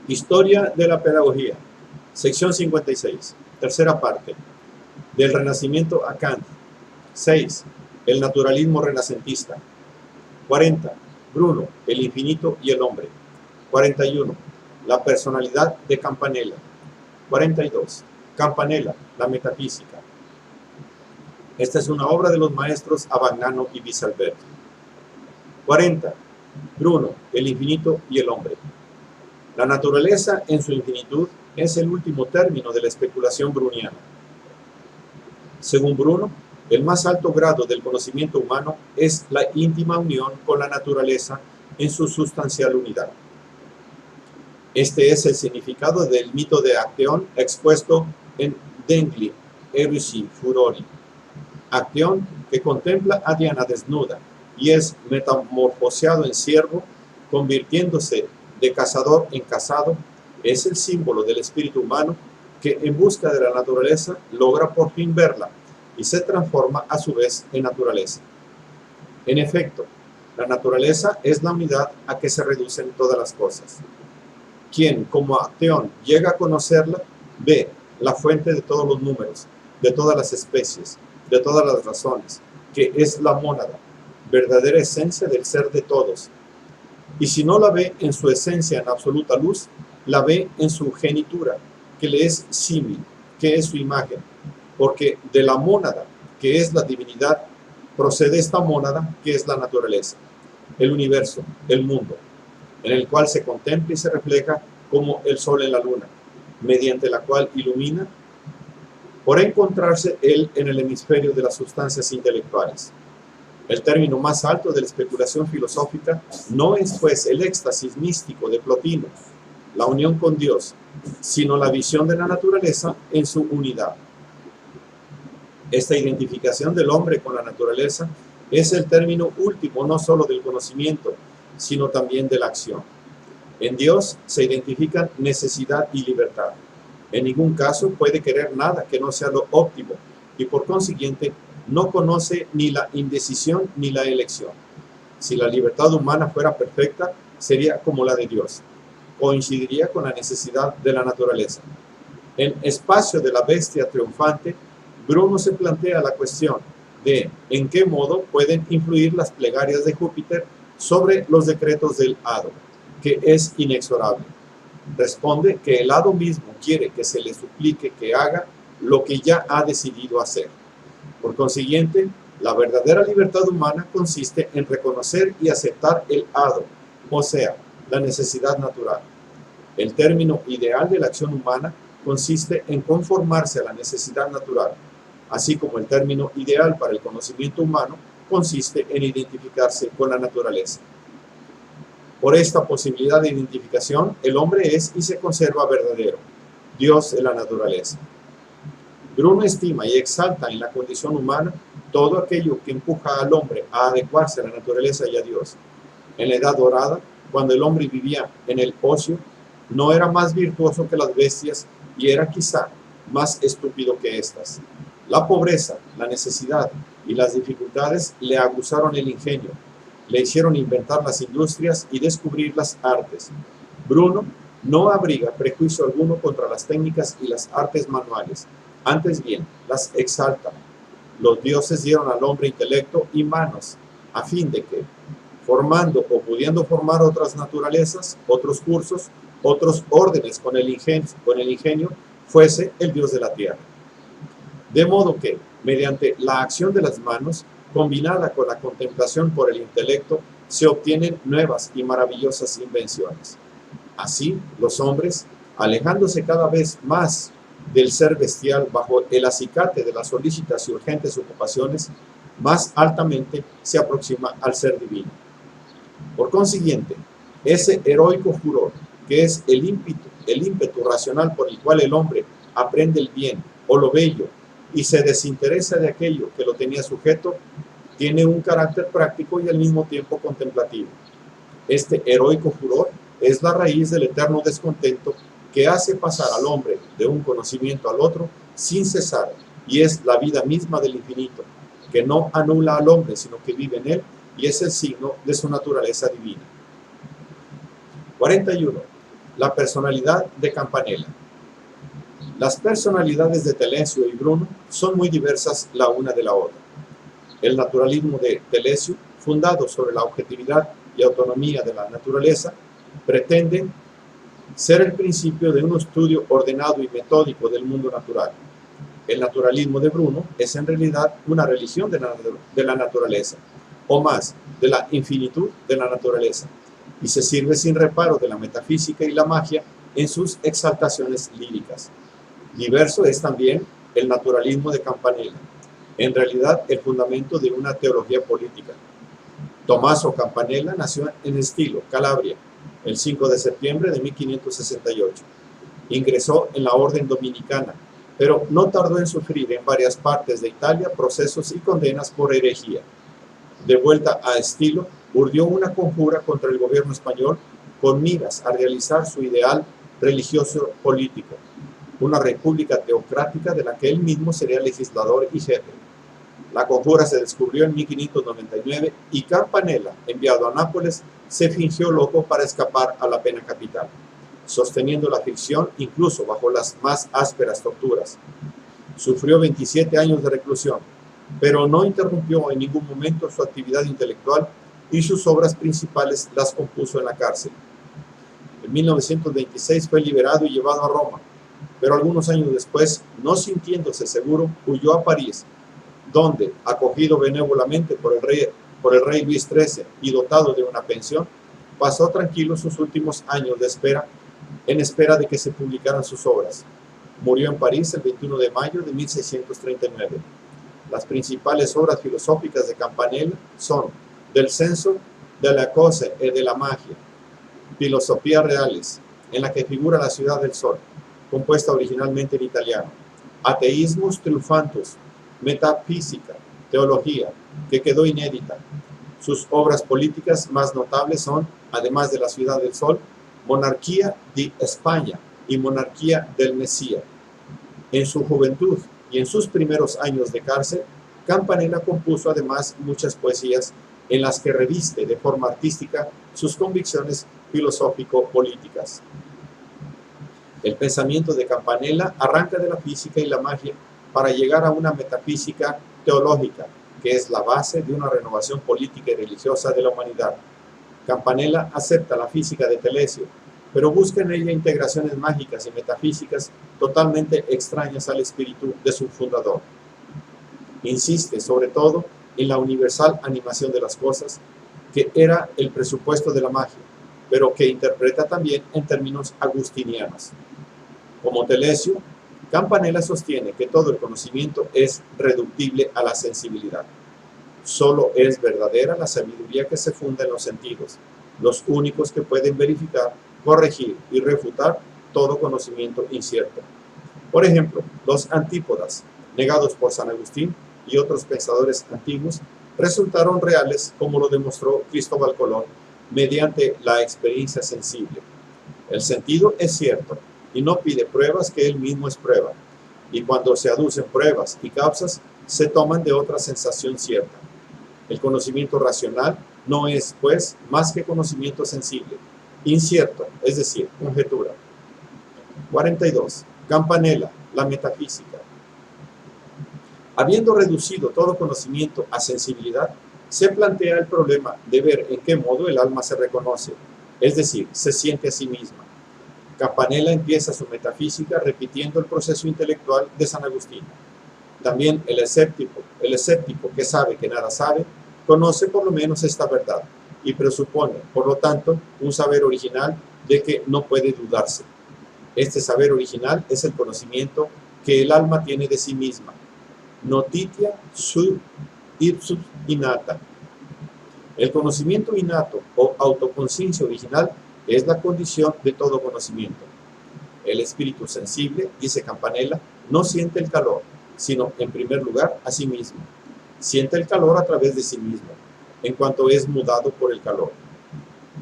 Historia de la pedagogía, sección 56, tercera parte, del Renacimiento a Kant. 6. El naturalismo renacentista. 40. Bruno, el infinito y el hombre. 41. La personalidad de Campanella. 42. Campanella, la metafísica. Esta es una obra de los maestros Abagnano y Bisalberti. 40. Bruno, el infinito y el hombre. La naturaleza en su infinitud es el último término de la especulación bruniana. Según Bruno, el más alto grado del conocimiento humano es la íntima unión con la naturaleza en su sustancial unidad. Este es el significado del mito de Acteón expuesto en Dengli, Eruci, Furori. Acteón, que contempla a Diana desnuda y es metamorfoseado en ciervo, convirtiéndose de cazador en cazado, es el símbolo del espíritu humano que en busca de la naturaleza logra por fin verla y se transforma a su vez en naturaleza. En efecto, la naturaleza es la unidad a que se reducen todas las cosas. Quien, como Acteón, llega a conocerla, ve la fuente de todos los números, de todas las especies, de todas las razones, que es la mónada, verdadera esencia del ser de todos. Y si no la ve en su esencia en absoluta luz, la ve en su genitura, que le es símil, que es su imagen, porque de la mónada, que es la divinidad, procede esta mónada, que es la naturaleza, el universo, el mundo, en el cual se contempla y se refleja como el sol en la luna, mediante la cual ilumina, por encontrarse él en el hemisferio de las sustancias intelectuales. El término más alto de la especulación filosófica no es pues el éxtasis místico de Plotino, la unión con Dios, sino la visión de la naturaleza en su unidad. Esta identificación del hombre con la naturaleza es el término último no solo del conocimiento, sino también de la acción. En Dios se identifican necesidad y libertad. En ningún caso puede querer nada que no sea lo óptimo y por consiguiente no conoce ni la indecisión ni la elección. Si la libertad humana fuera perfecta, sería como la de Dios. Coincidiría con la necesidad de la naturaleza. En Espacio de la Bestia Triunfante, Bruno se plantea la cuestión de en qué modo pueden influir las plegarias de Júpiter sobre los decretos del hado, que es inexorable. Responde que el hado mismo quiere que se le suplique que haga lo que ya ha decidido hacer. Por consiguiente, la verdadera libertad humana consiste en reconocer y aceptar el hado, o sea, la necesidad natural. El término ideal de la acción humana consiste en conformarse a la necesidad natural, así como el término ideal para el conocimiento humano consiste en identificarse con la naturaleza. Por esta posibilidad de identificación, el hombre es y se conserva verdadero, Dios de la naturaleza. Bruno estima y exalta en la condición humana todo aquello que empuja al hombre a adecuarse a la naturaleza y a Dios. En la Edad Dorada, cuando el hombre vivía en el ocio, no era más virtuoso que las bestias y era quizá más estúpido que éstas. La pobreza, la necesidad y las dificultades le aguzaron el ingenio, le hicieron inventar las industrias y descubrir las artes. Bruno no abriga prejuicio alguno contra las técnicas y las artes manuales, antes bien, las exalta. Los dioses dieron al hombre intelecto y manos, a fin de que, formando o pudiendo formar otras naturalezas, otros cursos, otros órdenes con el ingenio, fuese el Dios de la tierra. De modo que, mediante la acción de las manos, combinada con la contemplación por el intelecto, se obtienen nuevas y maravillosas invenciones. Así, los hombres, alejándose cada vez más del ser bestial bajo el acicate de las solícitas y urgentes ocupaciones, más altamente se aproxima al ser divino. Por consiguiente, ese heroico furor, que es el ímpetu racional por el cual el hombre aprende el bien o lo bello y se desinteresa de aquello que lo tenía sujeto, tiene un carácter práctico y al mismo tiempo contemplativo. Este heroico furor es la raíz del eterno descontento que hace pasar al hombre de un conocimiento al otro sin cesar, y es la vida misma del infinito, que no anula al hombre, sino que vive en él, y es el signo de su naturaleza divina. 41. La personalidad de Campanella. Las personalidades de Telesio y Bruno son muy diversas la una de la otra. El naturalismo de Telesio, fundado sobre la objetividad y autonomía de la naturaleza, pretende ser el principio de un estudio ordenado y metódico del mundo natural. El naturalismo de Bruno es en realidad una religión de la naturaleza, o más, de la infinitud de la naturaleza, y se sirve sin reparo de la metafísica y la magia en sus exaltaciones líricas. Diverso es también el naturalismo de Campanella, en realidad el fundamento de una teología política. Tommaso Campanella nació en Estilo, Calabria, el 5 de septiembre de 1568. Ingresó en la orden dominicana, pero no tardó en sufrir en varias partes de Italia procesos y condenas por herejía. De vuelta a Estilo, urdió una conjura contra el gobierno español con miras a realizar su ideal religioso político, una república teocrática de la que él mismo sería legislador y jefe. La conjura se descubrió en 1599 y Campanella, enviado a Nápoles, se fingió loco para escapar a la pena capital, sosteniendo la ficción incluso bajo las más ásperas torturas. Sufrió 27 años de reclusión, pero no interrumpió en ningún momento su actividad intelectual y sus obras principales las compuso en la cárcel. En 1926 fue liberado y llevado a Roma, pero algunos años después, no sintiéndose seguro, huyó a París, donde, acogido benévolamente por el rey Luis XIII y dotado de una pensión, pasó tranquilo sus últimos años en espera de que se publicaran sus obras. Murió en París el 21 de mayo de 1639. Las principales obras filosóficas de Campanella son Del senso de la cosa y de la magia, Filosofía reales, en la que figura la ciudad del sol, compuesta originalmente en italiano, Ateismus triunfantus, Metafísica, Teología, que quedó inédita. Sus obras políticas más notables son, además de la ciudad del sol, Monarquía de España y Monarquía del Mesías. En su juventud y en sus primeros años de cárcel, Campanella compuso además muchas poesías en las que reviste de forma artística sus convicciones filosófico-políticas. El pensamiento de Campanella arranca de la física y la magia para llegar a una metafísica teológica, que es la base de una renovación política y religiosa de la humanidad. Campanella acepta la física de Telesio, pero busca en ella integraciones mágicas y metafísicas totalmente extrañas al espíritu de su fundador. Insiste, sobre todo, en la universal animación de las cosas, que era el presupuesto de la magia, pero que interpreta también en términos agustinianos. Como Telesio, Campanella sostiene que todo el conocimiento es reductible a la sensibilidad. Solo es verdadera la sabiduría que se funda en los sentidos, los únicos que pueden verificar, corregir y refutar todo conocimiento incierto. Por ejemplo, los antípodas, negados por San Agustín y otros pensadores antiguos, resultaron reales, como lo demostró Cristóbal Colón, mediante la experiencia sensible. El sentido es cierto y no pide pruebas que él mismo es prueba, y cuando se aducen pruebas y causas, se toman de otra sensación cierta. El conocimiento racional no es, pues, más que conocimiento sensible, incierto, es decir, conjetura. 42. Campanella, la metafísica. Habiendo reducido todo conocimiento a sensibilidad, se plantea el problema de ver en qué modo el alma se reconoce, es decir, se siente a sí misma. Campanella empieza su metafísica repitiendo el proceso intelectual de San Agustín. También el escéptico que sabe que nada sabe, conoce por lo menos esta verdad y presupone, por lo tanto, un saber original de que no puede dudarse. Este saber original es el conocimiento que el alma tiene de sí misma, notitia sub ipsus innata. El conocimiento innato o autoconciencia original es la condición de todo conocimiento. El espíritu sensible, dice Campanella, no siente el calor, sino en primer lugar a sí mismo. Siente el calor a través de sí mismo, en cuanto es mudado por el calor.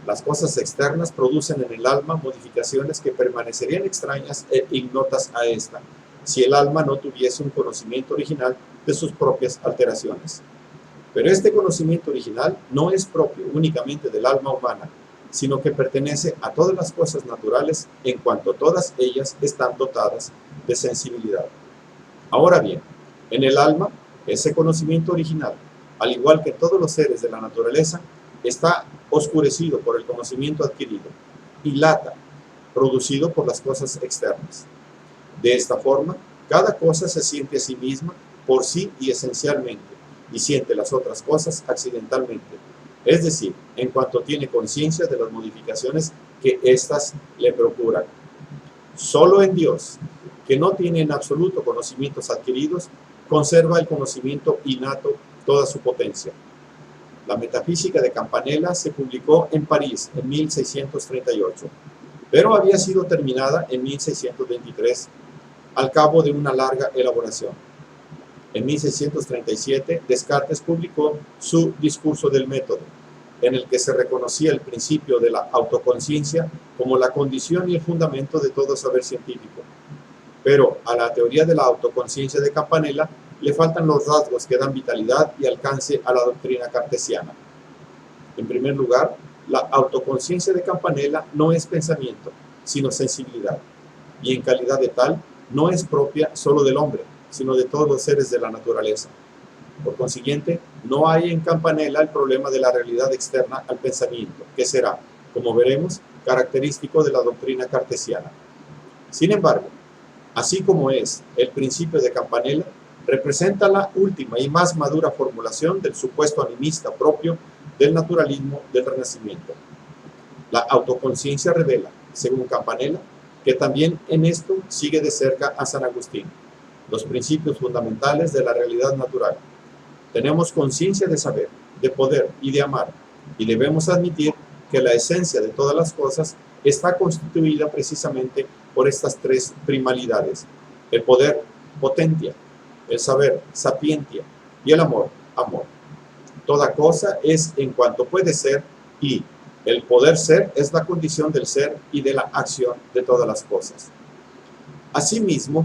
Las cosas externas producen en el alma modificaciones que permanecerían extrañas e ignotas a ésta, si el alma no tuviese un conocimiento original de sus propias alteraciones. Pero este conocimiento original no es propio únicamente del alma humana, sino que pertenece a todas las cosas naturales en cuanto todas ellas están dotadas de sensibilidad. Ahora bien, en el alma, ese conocimiento original, al igual que todos los seres de la naturaleza, está oscurecido por el conocimiento adquirido y lata, producido por las cosas externas. De esta forma, cada cosa se siente a sí misma por sí y esencialmente, y siente las otras cosas accidentalmente, es decir, en cuanto tiene conciencia de las modificaciones que éstas le procuran. Solo en Dios, que no tiene en absoluto conocimientos adquiridos, conserva el conocimiento innato toda su potencia. La Metafísica de Campanella se publicó en París en 1638, pero había sido terminada en 1623, al cabo de una larga elaboración. En 1637, Descartes publicó su Discurso del Método, en el que se reconocía el principio de la autoconciencia como la condición y el fundamento de todo saber científico. Pero a la teoría de la autoconciencia de Campanella le faltan los rasgos que dan vitalidad y alcance a la doctrina cartesiana. En primer lugar, la autoconciencia de Campanella no es pensamiento, sino sensibilidad, y en calidad de tal, no es propia solo del hombre, sino de todos los seres de la naturaleza. Por consiguiente, no hay en Campanella el problema de la realidad externa al pensamiento, que será, como veremos, característico de la doctrina cartesiana. Sin embargo, así como es el principio de Campanella, representa la última y más madura formulación del supuesto animista propio del naturalismo del Renacimiento. La autoconciencia revela, según Campanella, que también en esto sigue de cerca a San Agustín, los principios fundamentales de la realidad natural. Tenemos conciencia de saber, de poder y de amar, y debemos admitir que la esencia de todas las cosas está constituida precisamente por estas tres primalidades: el poder, potentia; el saber, sapientia; y el amor, amor. Toda cosa es en cuanto puede ser, y el poder ser es la condición del ser y de la acción de todas las cosas. Asimismo,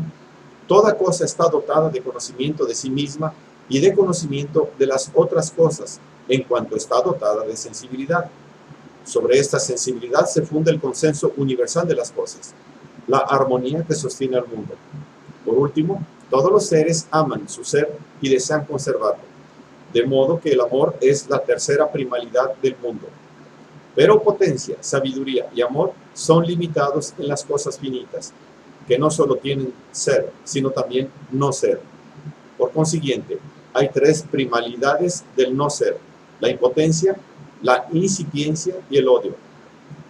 toda cosa está dotada de conocimiento de sí misma y de conocimiento de las otras cosas, en cuanto está dotada de sensibilidad. Sobre esta sensibilidad se funda el consenso universal de las cosas, la armonía que sostiene al mundo. Por último, todos los seres aman su ser y desean conservarlo, de modo que el amor es la tercera primalidad del mundo. Pero potencia, sabiduría y amor son limitados en las cosas finitas, que no solo tienen ser, sino también no ser. Por consiguiente, hay tres primalidades del no ser: la impotencia, la incipiencia y el odio.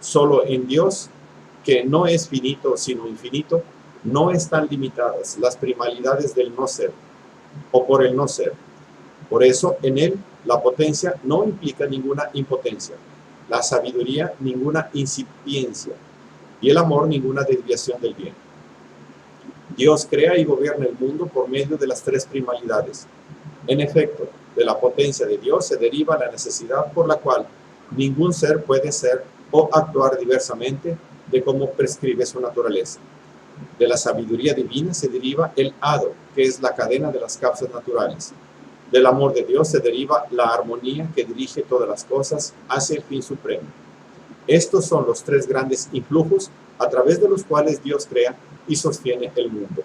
Solo en Dios, que no es finito sino infinito, no están limitadas las primalidades del no ser, o por el no ser. Por eso, en él, la potencia no implica ninguna impotencia, la sabiduría ninguna incipiencia, y el amor ninguna desviación del bien. Dios crea y gobierna el mundo por medio de las tres primalidades. En efecto, de la potencia de Dios se deriva la necesidad por la cual ningún ser puede ser o actuar diversamente de como prescribe su naturaleza. De la sabiduría divina se deriva el hado, que es la cadena de las causas naturales. Del amor de Dios se deriva la armonía que dirige todas las cosas hacia el fin supremo. Estos son los tres grandes influjos a través de los cuales Dios crea y sostiene el mundo.